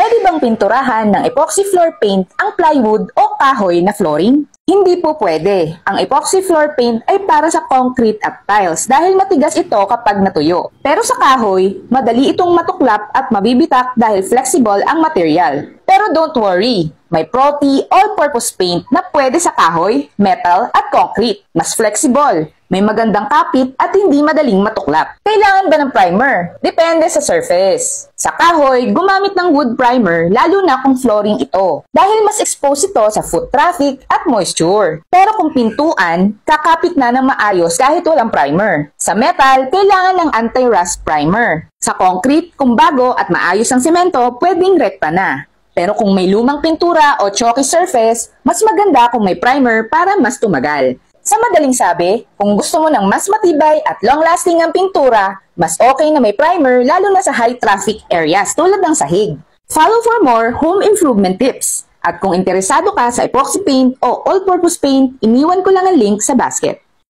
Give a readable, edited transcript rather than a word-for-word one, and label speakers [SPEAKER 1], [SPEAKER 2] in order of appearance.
[SPEAKER 1] Pwede bang pinturahan ng epoxy floor paint ang plywood o kahoy na flooring? Hindi po pwede. Ang epoxy floor paint ay para sa concrete at tiles dahil matigas ito kapag natuyo. Pero sa kahoy, madali itong matuklap at mabibitak dahil flexible ang material. Pero don't worry, may Pro-T all-purpose paint na pwede sa kahoy, metal at concrete. Mas flexible. May magandang kapit at hindi madaling matuklap. Kailangan ba ng primer? Depende sa surface. Sa kahoy, gumamit ng wood primer lalo na kung flooring ito dahil mas exposed ito sa foot traffic at moisture. Pero kung pintuan, kakapit na ng maayos kahit walang primer. Sa metal, kailangan ng anti-rust primer. Sa concrete, kung bago at maayos ang semento, pwedeng rekta na. Pero kung may lumang pintura o chalky surface, mas maganda kung may primer para mas tumagal. Sa madaling sabi, kung gusto mo ng mas matibay at long-lasting ang pintura, mas okay na may primer lalo na sa high-traffic areas tulad ng sahig. Follow for more home improvement tips. At kung interesado ka sa epoxy paint o all-purpose paint, iniwan ko lang ang link sa basket.